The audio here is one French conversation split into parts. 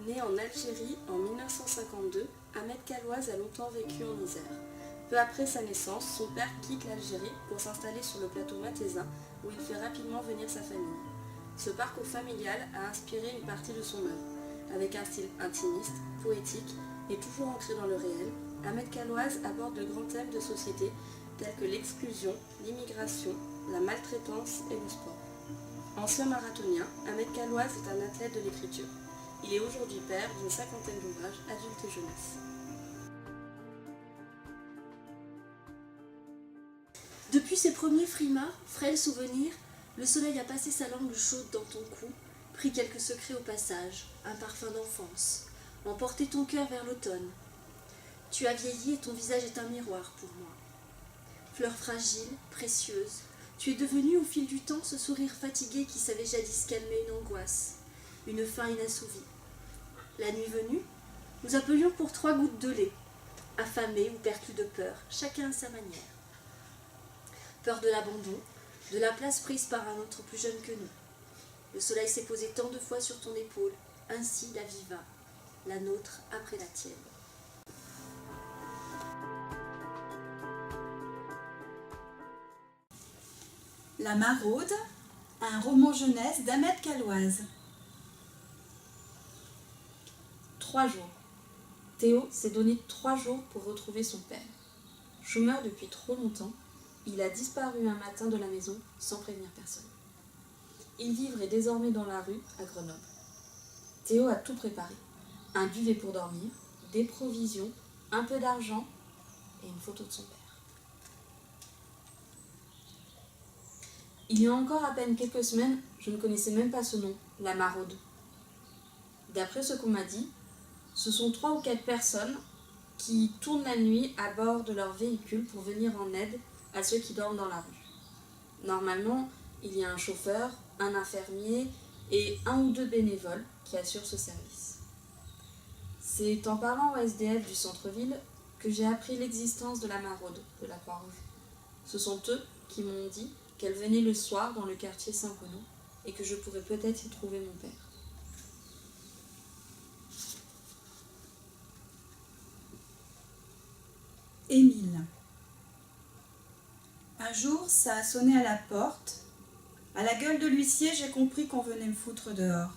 Né en Algérie en 1952, Ahmed Kalwaz a longtemps vécu en Isère. Peu après sa naissance, son père quitte l'Algérie pour s'installer sur le plateau mathésin où il fait rapidement venir sa famille. Ce parcours familial a inspiré une partie de son œuvre. Avec un style intimiste, poétique et toujours ancré dans le réel, Ahmed Kalwaz aborde de grands thèmes de société tels que l'exclusion, l'immigration, la maltraitance et le sport. Ancien marathonien, Ahmed Kalwaz est un athlète de l'écriture. Il est aujourd'hui père d'une 50aine d'ouvrages adultes et jeunesse. Depuis ses premiers frimas, frêles souvenirs, le soleil a passé sa langue chaude dans ton cou, pris quelques secrets au passage, un parfum d'enfance, emporté ton cœur vers l'automne. Tu as vieilli et ton visage est un miroir pour moi. Fleur fragile, précieuse, tu es devenue au fil du temps ce sourire fatigué qui savait jadis calmer une angoisse, une faim inassouvie. La nuit venue, nous appelions pour 3 gouttes de lait, affamés ou perclus de peur, chacun à sa manière. Peur de l'abandon, de la place prise par un autre plus jeune que nous. Le soleil s'est posé tant de fois sur ton épaule, ainsi la vie va, la nôtre après la tienne. La Maraude, un roman jeunesse d'Ahmed Kalwaz. 3 jours. Théo s'est donné 3 jours pour retrouver son père. Chômeur depuis trop longtemps, il a disparu un matin de la maison sans prévenir personne. Il vivrait désormais dans la rue à Grenoble. Théo a tout préparé. Un duvet pour dormir, des provisions, un peu d'argent et une photo de son père. Il y a encore à peine quelques semaines, je ne connaissais même pas ce nom, la Maraude. D'après ce qu'on m'a dit, ce sont 3 ou 4 personnes qui tournent la nuit à bord de leur véhicule pour venir en aide à ceux qui dorment dans la rue. Normalement, il y a un chauffeur, un infirmier et 1 ou 2 bénévoles qui assurent ce service. C'est en parlant au SDF du centre-ville que j'ai appris l'existence de la Maraude de la Croix-Rouge. Ce sont eux qui m'ont dit qu'elle venait le soir dans le quartier Saint-Ponant et que je pourrais peut-être y trouver mon père. Émile. Un jour, ça a sonné à la porte. À la gueule de l'huissier, j'ai compris qu'on venait me foutre dehors.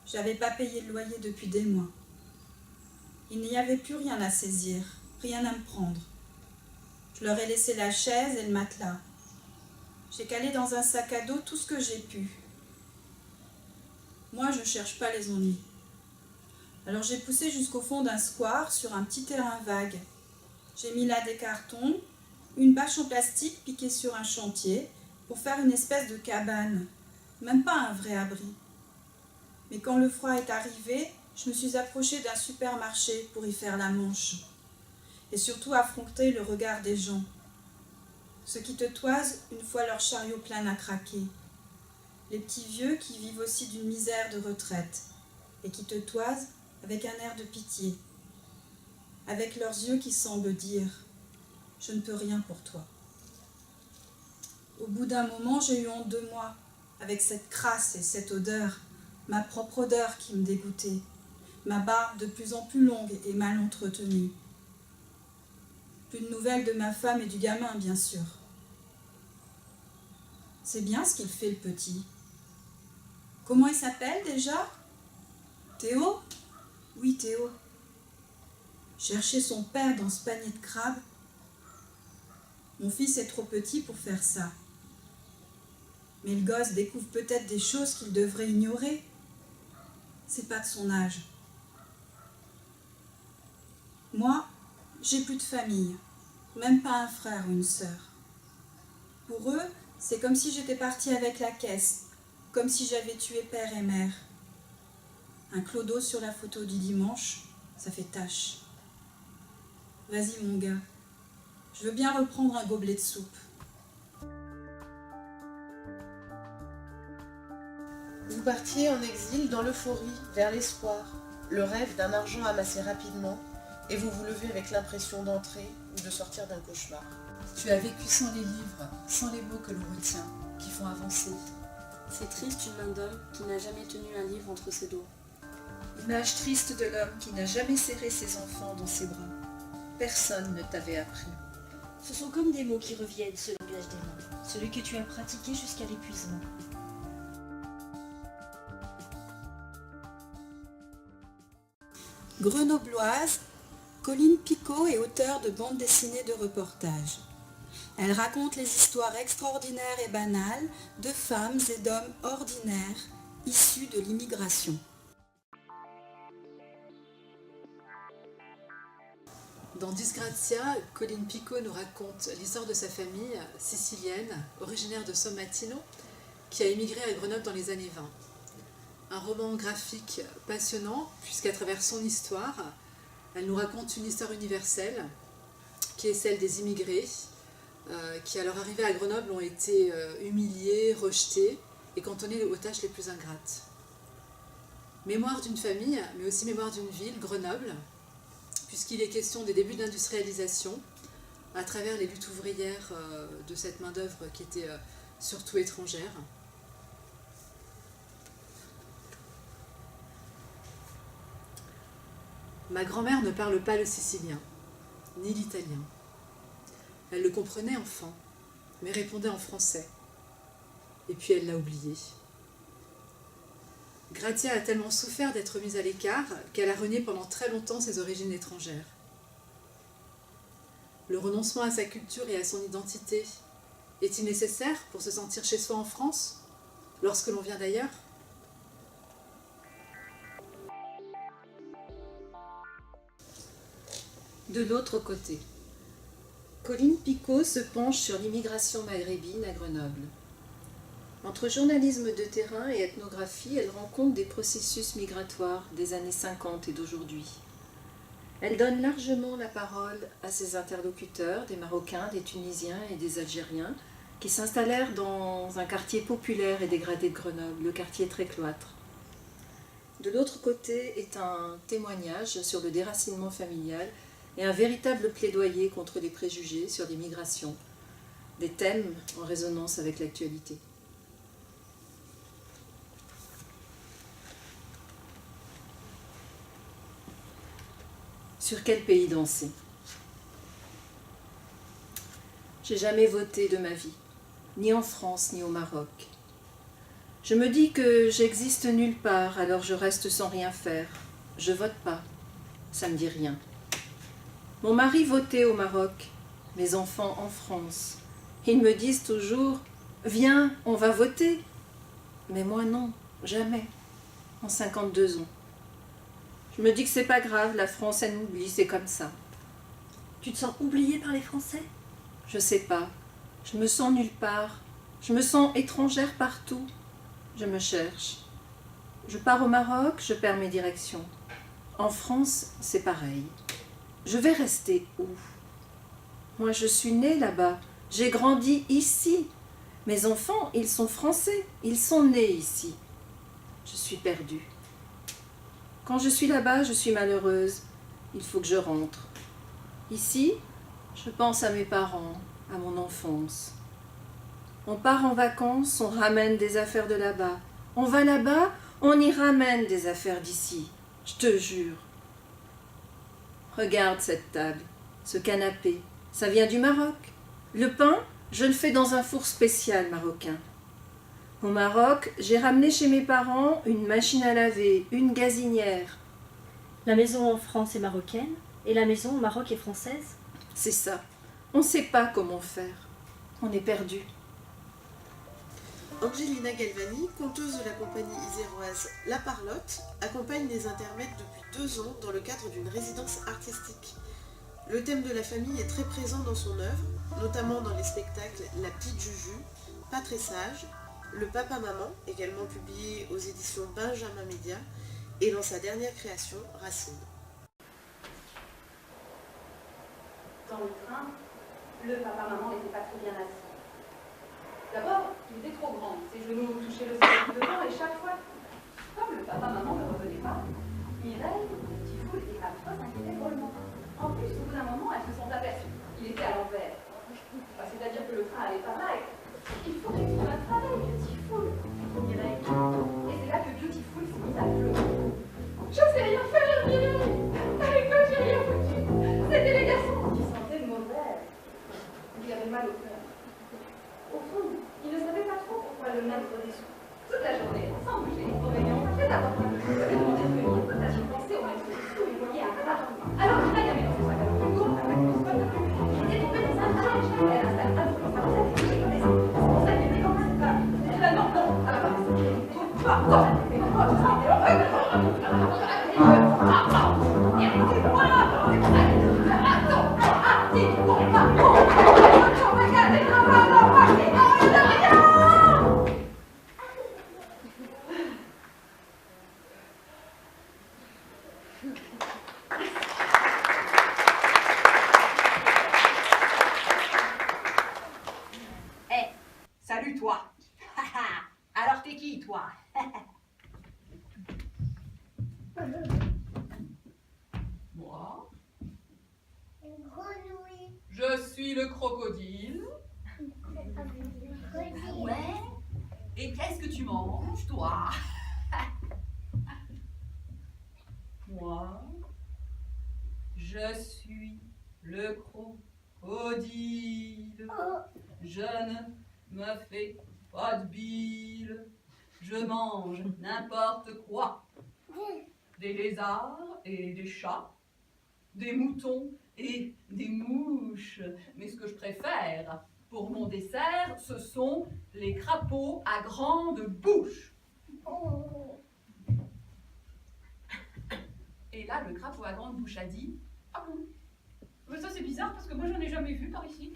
J'avais pas payé le loyer depuis des mois. Il n'y avait plus rien à saisir, rien à me prendre. Je leur ai laissé la chaise et le matelas. J'ai calé dans un sac à dos tout ce que j'ai pu. Moi, je cherche pas les ennuis. Alors j'ai poussé jusqu'au fond d'un square sur un petit terrain vague. J'ai mis là des cartons, une bâche en plastique piquée sur un chantier pour faire une espèce de cabane, même pas un vrai abri. Mais quand le froid est arrivé, je me suis approchée d'un supermarché pour y faire la manche. Et surtout affronter le regard des gens. Ceux qui te toisent une fois leur chariot plein à craquer. Les petits vieux qui vivent aussi d'une misère de retraite et qui te toisent avec un air de pitié. Avec leurs yeux qui semblent dire « Je ne peux rien pour toi ». Au bout d'un moment, j'ai eu honte de moi, avec cette crasse et cette odeur, ma propre odeur qui me dégoûtait, ma barbe de plus en plus longue et mal entretenue. Plus de nouvelles de ma femme et du gamin, bien sûr. C'est bien ce qu'il fait, le petit. Comment il s'appelle déjà? Théo? Oui, Théo. Chercher son père dans ce panier de crabes. Mon fils est trop petit pour faire ça. Mais le gosse découvre peut-être des choses qu'il devrait ignorer. C'est pas de son âge. Moi, j'ai plus de famille, même pas un frère ou une sœur. Pour eux, c'est comme si j'étais partie avec la caisse, comme si j'avais tué père et mère. Un clodo sur la photo du dimanche, ça fait tache. Vas-y mon gars, je veux bien reprendre un gobelet de soupe. Vous partiez en exil dans l'euphorie, vers l'espoir, le rêve d'un argent amassé rapidement, et vous vous levez avec l'impression d'entrer ou de sortir d'un cauchemar. Tu as vécu sans les livres, sans les mots que l'on retient, qui font avancer. C'est triste une main d'homme qui n'a jamais tenu un livre entre ses doigts. Image triste de l'homme qui n'a jamais serré ses enfants dans ses bras. Personne ne t'avait appris. Ce sont comme des mots qui reviennent, ce langage des mains, celui que tu as pratiqué jusqu'à l'épuisement. Grenobloise, Colline Picot est auteure de bandes dessinées de reportages. Elle raconte les histoires extraordinaires et banales de femmes et d'hommes ordinaires issus de l'immigration. Dans Disgrazia, Colline Picot nous raconte l'histoire de sa famille sicilienne, originaire de Sommatino, qui a émigré à Grenoble dans les années 20. Un roman graphique passionnant, puisqu'à travers son histoire, elle nous raconte une histoire universelle, qui est celle des immigrés, qui à leur arrivée à Grenoble ont été humiliés, rejetés et cantonnés aux tâches les plus ingrates. Mémoire d'une famille, mais aussi mémoire d'une ville, Grenoble, puisqu'il est question des débuts d'industrialisation, à travers les luttes ouvrières de cette main-d'œuvre qui était surtout étrangère. Ma grand-mère ne parle pas le sicilien, ni l'italien. Elle le comprenait enfant, mais répondait en français. Et puis elle l'a oublié. Grazia a tellement souffert d'être mise à l'écart qu'elle a renié pendant très longtemps ses origines étrangères. Le renoncement à sa culture et à son identité est-il nécessaire pour se sentir chez soi en France, lorsque l'on vient d'ailleurs ? De l'autre côté, Colline Picot se penche sur l'immigration maghrébine à Grenoble. Entre journalisme de terrain et ethnographie, elle rend compte des processus migratoires des années 50 et d'aujourd'hui. Elle donne largement la parole à ses interlocuteurs, des Marocains, des Tunisiens et des Algériens, qui s'installèrent dans un quartier populaire et dégradé de Grenoble, le quartier très cloître. De l'autre côté est un témoignage sur le déracinement familial et un véritable plaidoyer contre les préjugés sur l'immigration, des thèmes en résonance avec l'actualité. Sur quel pays danser ? J'ai jamais voté de ma vie, ni en France ni au Maroc. Je me dis que j'existe nulle part, alors je reste sans rien faire. Je vote pas, ça me dit rien. Mon mari votait au Maroc, mes enfants en France. Ils me disent toujours « Viens, on va voter !» Mais moi non, jamais, en 52 ans. Je me dis que c'est pas grave, la France elle m'oublie, c'est comme ça. Tu te sens oubliée par les Français ? Je sais pas, je me sens nulle part, je me sens étrangère partout. Je me cherche. Je pars au Maroc, je perds mes directions. En France, c'est pareil. Je vais rester où ? Moi, je suis née là-bas. J'ai grandi ici. Mes enfants, ils sont français. Ils sont nés ici. Je suis perdue. Quand je suis là-bas, je suis malheureuse. Il faut que je rentre. Ici, je pense à mes parents, à mon enfance. On part en vacances, on ramène des affaires de là-bas. On va là-bas, on y ramène des affaires d'ici. Je te jure. Regarde cette table, ce canapé, ça vient du Maroc. Le pain, je le fais dans un four spécial marocain. Au Maroc, j'ai ramené chez mes parents une machine à laver, une gazinière. La maison en France est marocaine et la maison au Maroc est française ? C'est ça. On ne sait pas comment faire. On est perdu. Angelina Galvani, conteuse de la compagnie iséroise La Parlotte, accompagne les intermèdes depuis 2 ans dans le cadre d'une résidence artistique. Le thème de la famille est très présent dans son œuvre, notamment dans les spectacles La Petite Juju, Pas très sage, Le Papa-Maman, également publié aux éditions Benjamin Média, et dans sa dernière création, Racine. Dans le train, le papa-maman n'était pas très bien assis. D'abord, il était trop grand, ses genoux touchaient le sol du devant et chaque fois, comme le papa-maman ne revenait pas, Mireille, le petit fou, et Alpha s'inquiétaient drôlement. En plus, au bout d'un moment, elles se sont aperçues qu'il était à l'envers. Enfin, c'est-à-dire que le train allait pas mal. Il faut que tu trouves un travail, Beautiful, dit Mireille. Et c'est là que Beautiful s'est mise à pleurer. Je Salut toi. Alors t'es qui toi? Moi? Je suis le crocodile. Ouais. Et qu'est-ce que tu manges toi? Moi? Je suis le crocodile. Je ne me fais pas de bile. Je mange n'importe quoi. Des lézards et des chats, des moutons et des mouches. Mais ce que je préfère pour mon dessert, ce sont les crapauds à grande bouche. Et là, le crapaud à grande bouche a dit: ah bon? Mais ça c'est bizarre parce que moi j'en ai jamais vu par ici.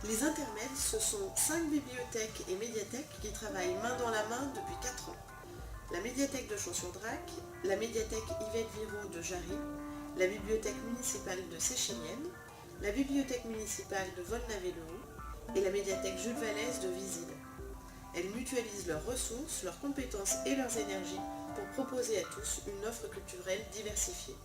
Les intermèdes, ce sont 5 bibliothèques et médiathèques qui travaillent main dans la main depuis 4 ans. La médiathèque de Champs-sur-Drac, la médiathèque Yvette Viraud de Jarry, la bibliothèque municipale de Séchinienne, la bibliothèque municipale de Volnavez-le-Haut et la médiathèque Jules Vallès de Visil. Elles mutualisent leurs ressources, leurs compétences et leurs énergies pour proposer à tous une offre culturelle diversifiée.